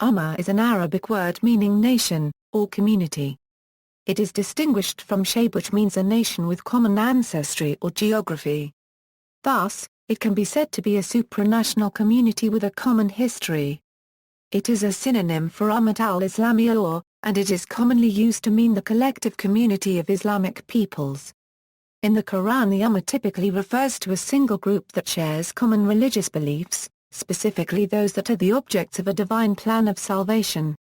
Ummah is an Arabic word meaning nation, or community. It is distinguished from Sha'b, which means a nation with common ancestry or geography. Thus, it can be said to be a supranational community with a common history. It is a synonym for ummat al-Islamiyah, and it is commonly used to mean the collective community of Islamic peoples. In the Quran, the Ummah typically refers to a single group that shares common religious beliefs, specifically those that are the objects of a divine plan of salvation.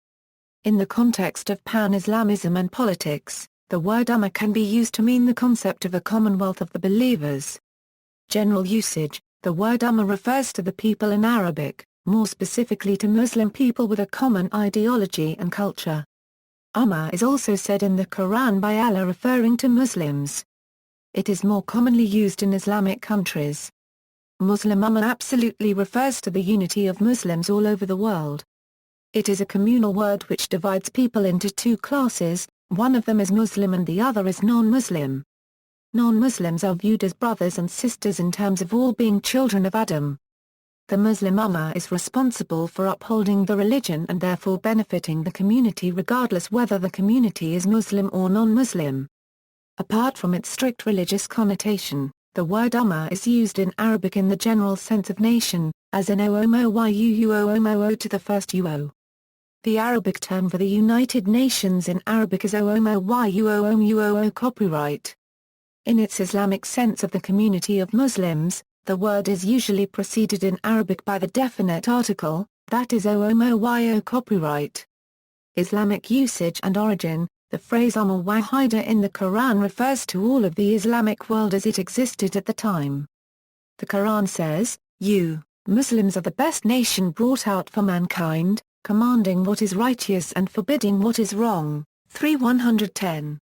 In the context of Pan-Islamism and politics, the word Ummah can be used to mean the concept of a commonwealth of the believers. General usage: the word Ummah refers to the people in Arabic, more specifically to Muslim people with a common ideology and culture. Ummah is also said in the Quran by Allah referring to Muslims. It is more commonly used in Islamic countries. Muslim Ummah absolutely refers to the unity of Muslims all over the world. It is a communal word which divides people into two classes, one of them is Muslim and the other is non-Muslim. Non-Muslims are viewed as brothers and sisters in terms of all being children of Adam. The Muslim Ummah is responsible for upholding the religion and therefore benefiting the community regardless whether the community is Muslim or non-Muslim. Apart from its strict religious connotation, the word Ummah is used in Arabic in the general sense of nation, as in o to the first uo. The Arabic term for the United Nations in Arabic is o copyright. In its Islamic sense of the community of Muslims, the word is usually preceded in Arabic by the definite article, that is o copyright. Islamic usage and origin: the phrase Ummah Wahida in the Quran refers to all of the Islamic world as it existed at the time. The Quran says, "You, Muslims are the best nation brought out for mankind, commanding what is righteous and forbidding what is wrong." 3:110.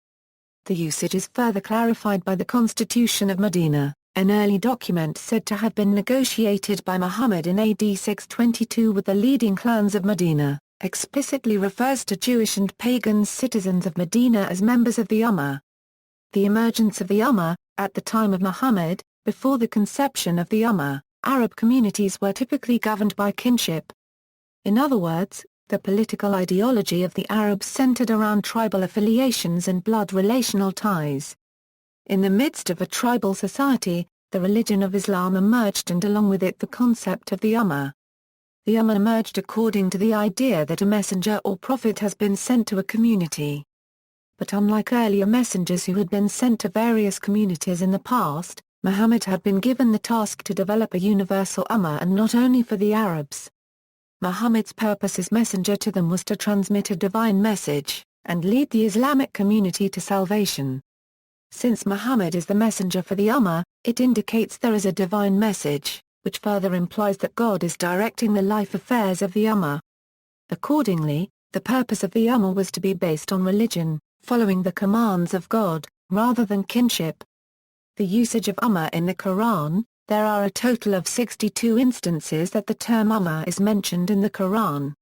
The usage is further clarified by the Constitution of Medina, an early document said to have been negotiated by Muhammad in AD 622 with the leading clans of Medina. Explicitly refers to Jewish and pagan citizens of Medina as members of the Ummah. The emergence of the Ummah: at the time of Muhammad, before the conception of the Ummah, Arab communities were typically governed by kinship. In other words, the political ideology of the Arabs centered around tribal affiliations and blood relational ties. In the midst of a tribal society, the religion of Islam emerged and along with it the concept of the Ummah. The Ummah emerged according to the idea that a messenger or prophet has been sent to a community. But unlike earlier messengers who had been sent to various communities in the past, Muhammad had been given the task to develop a universal Ummah and not only for the Arabs. Muhammad's purpose as messenger to them was to transmit a divine message, and lead the Islamic community to salvation. Since Muhammad is the messenger for the Ummah, it indicates there is a divine message, which further implies that God is directing the life affairs of the Ummah. Accordingly, the purpose of the Ummah was to be based on religion, following the commands of God, rather than kinship. The usage of Ummah in the Quran: there are a total of 62 instances that the term Ummah is mentioned in the Quran.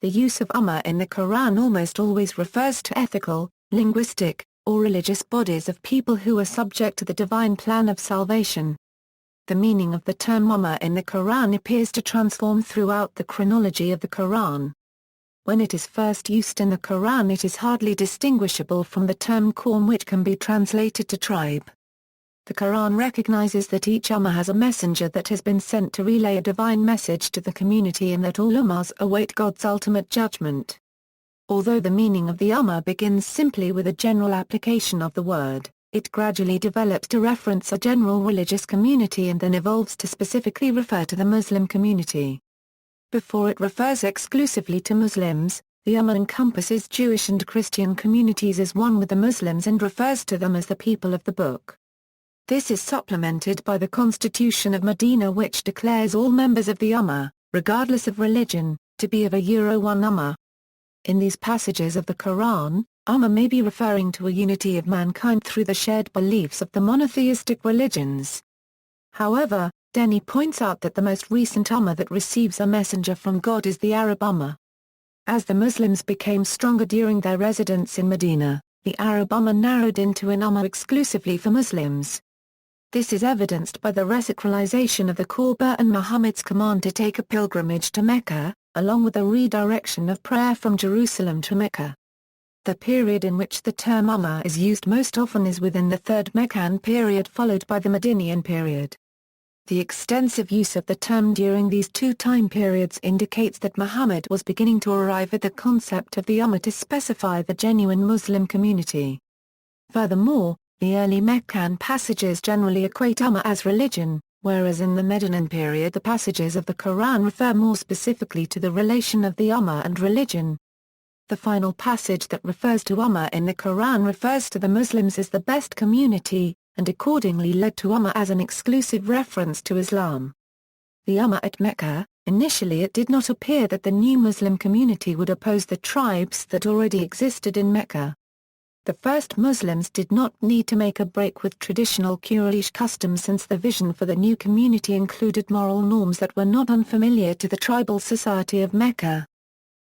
The use of Ummah in the Quran almost always refers to ethical, linguistic, or religious bodies of people who are subject to the divine plan of salvation. The meaning of the term Ummah in the Quran appears to transform throughout the chronology of the Quran. When it is first used in the Quran, it is hardly distinguishable from the term qawm, which can be translated to tribe. The Quran recognizes that each Ummah has a messenger that has been sent to relay a divine message to the community and that all Ummahs await God's ultimate judgment. Although the meaning of the Ummah begins simply with a general application of the word, it gradually develops to reference a general religious community and then evolves to specifically refer to the Muslim community. Before it refers exclusively to Muslims, the Ummah encompasses Jewish and Christian communities as one with the Muslims and refers to them as the people of the book. This is supplemented by the Constitution of Medina, which declares all members of the Ummah, regardless of religion, to be of a one Ummah. In these passages of the Quran, Ummah may be referring to a unity of mankind through the shared beliefs of the monotheistic religions. However, Denny points out that the most recent Ummah that receives a messenger from God is the Arab Ummah. As the Muslims became stronger during their residence in Medina, the Arab Ummah narrowed into an Ummah exclusively for Muslims. This is evidenced by the resacralization of the Kaaba and Muhammad's command to take a pilgrimage to Mecca, along with a redirection of prayer from Jerusalem to Mecca. The period in which the term Ummah is used most often is within the Third Meccan period followed by the Medinian period. The extensive use of the term during these two time periods indicates that Muhammad was beginning to arrive at the concept of the Ummah to specify the genuine Muslim community. Furthermore, the early Meccan passages generally equate Ummah as religion, whereas in the Medinan period the passages of the Quran refer more specifically to the relation of the Ummah and religion. The final passage that refers to Ummah in the Quran refers to the Muslims as the best community, and accordingly led to Ummah as an exclusive reference to Islam. The Ummah at Mecca, initially it did not appear that the new Muslim community would oppose the tribes that already existed in Mecca. The first Muslims did not need to make a break with traditional Quraysh customs since the vision for the new community included moral norms that were not unfamiliar to the tribal society of Mecca.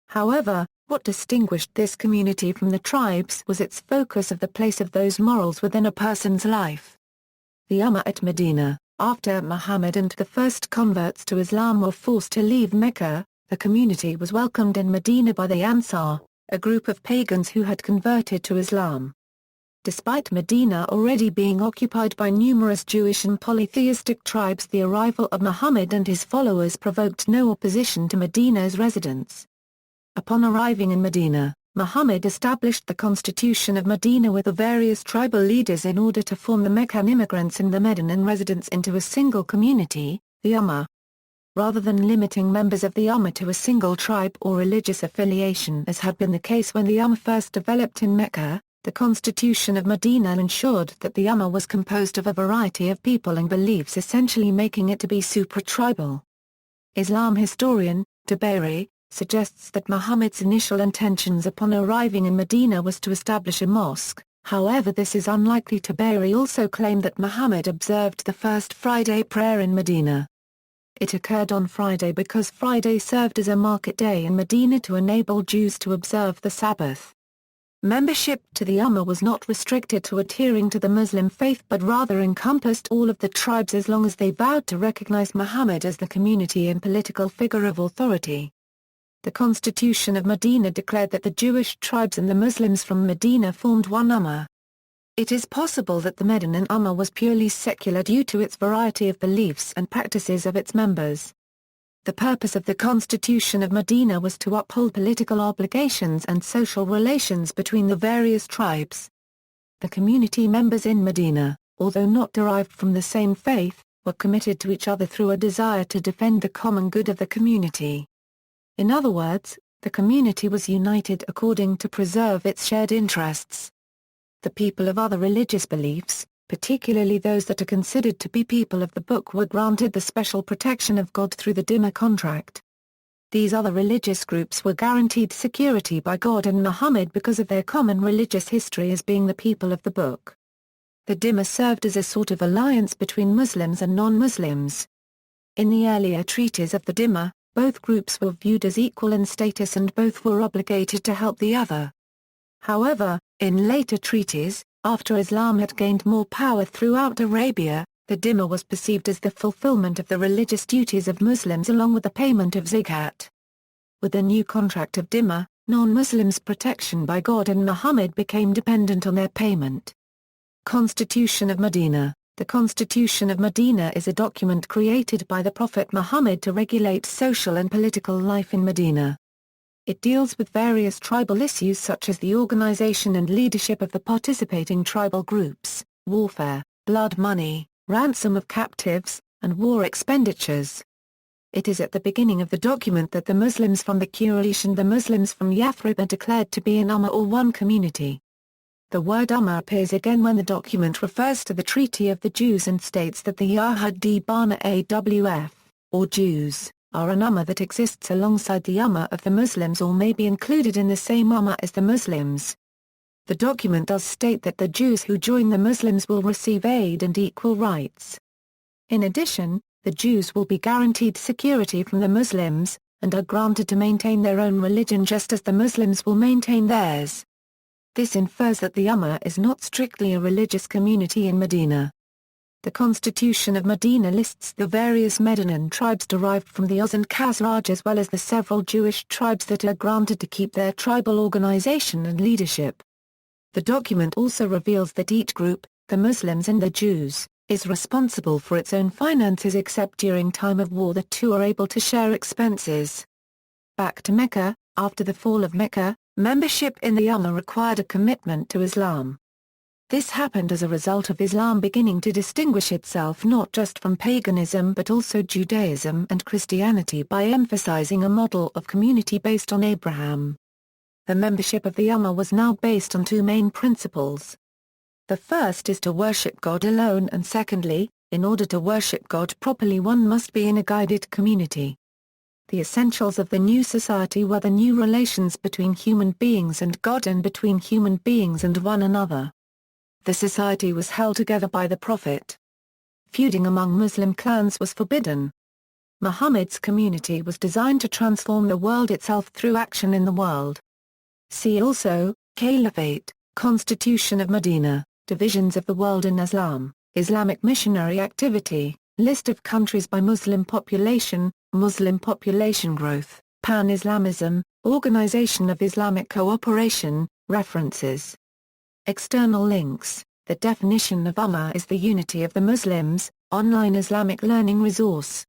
However, what distinguished this community from the tribes was its focus of the place of those morals within a person's life. The Ummah at Medina, after Muhammad and the first converts to Islam were forced to leave Mecca, the community was welcomed in Medina by the Ansar, a group of pagans who had converted to Islam. Despite Medina already being occupied by numerous Jewish and polytheistic tribes, the arrival of Muhammad and his followers provoked no opposition to Medina's residents. Upon arriving in Medina, Muhammad established the constitution of Medina with the various tribal leaders in order to form the Meccan immigrants and the Medinan residents into a single community, the Ummah. Rather than limiting members of the Ummah to a single tribe or religious affiliation as had been the case when the Ummah first developed in Mecca, the constitution of Medina ensured that the Ummah was composed of a variety of people and beliefs, essentially making it to be supra-tribal. Islam historian, Tabari, suggests that Muhammad's initial intentions upon arriving in Medina was to establish a mosque, however this is unlikely. Tabari also claimed that Muhammad observed the first Friday prayer in Medina. It occurred on Friday because Friday served as a market day in Medina to enable Jews to observe the Sabbath. Membership to the Ummah was not restricted to adhering to the Muslim faith but rather encompassed all of the tribes as long as they vowed to recognize Muhammad as the community and political figure of authority. The Constitution of Medina declared that the Jewish tribes and the Muslims from Medina formed one Ummah. It is possible that the Medinan Ummah was purely secular due to its variety of beliefs and practices of its members. The purpose of the Constitution of Medina was to uphold political obligations and social relations between the various tribes. The community members in Medina, although not derived from the same faith, were committed to each other through a desire to defend the common good of the community. In other words, the community was united according to preserve its shared interests. The people of other religious beliefs, particularly those that are considered to be people of the book, were granted the special protection of God through the Dhimma contract. These other religious groups were guaranteed security by God and Muhammad because of their common religious history as being the people of the book. The Dhimma served as a sort of alliance between Muslims and non-Muslims. In the earlier treaties of the Dhimma, both groups were viewed as equal in status and both were obligated to help the other. However, in later treaties, after Islam had gained more power throughout Arabia, the Dhimma was perceived as the fulfillment of the religious duties of Muslims along with the payment of zakat. With the new contract of Dhimma, non-Muslims' protection by God and Muhammad became dependent on their payment. Constitution of Medina. The Constitution of Medina is a document created by the Prophet Muhammad to regulate social and political life in Medina. It deals with various tribal issues such as the organization and leadership of the participating tribal groups, warfare, blood money, ransom of captives, and war expenditures. It is at the beginning of the document that the Muslims from the Quraysh and the Muslims from Yathrib are declared to be an Ummah or one community. The word Ummah appears again when the document refers to the Treaty of the Jews and states that the Yahudi Bana Awf, or Jews, are an Ummah that exists alongside the Ummah of the Muslims or may be included in the same Ummah as the Muslims. The document does state that the Jews who join the Muslims will receive aid and equal rights. In addition, the Jews will be guaranteed security from the Muslims, and are granted to maintain their own religion just as the Muslims will maintain theirs. This infers that the Ummah is not strictly a religious community in Medina. The Constitution of Medina lists the various Medinan tribes derived from the Aus and Khazraj as well as the several Jewish tribes that are granted to keep their tribal organization and leadership. The document also reveals that each group, the Muslims and the Jews, is responsible for its own finances except during time of war the two are able to share expenses. Back to Mecca, after the fall of Mecca, membership in the Ummah required a commitment to Islam. This happened as a result of Islam beginning to distinguish itself not just from paganism but also Judaism and Christianity by emphasizing a model of community based on Abraham. The membership of the Ummah was now based on two main principles. The first is to worship God alone, and secondly, in order to worship God properly one must be in a guided community. The essentials of the new society were the new relations between human beings and God and between human beings and one another. The society was held together by the Prophet. Feuding among Muslim clans was forbidden. Muhammad's community was designed to transform the world itself through action in the world. See also, Caliphate, Constitution of Medina, Divisions of the World in Islam, Islamic missionary activity, List of countries by Muslim population growth, Pan-Islamism, Organization of Islamic Cooperation, references. External links. The definition of Ummah is the unity of the Muslims, online Islamic learning resource.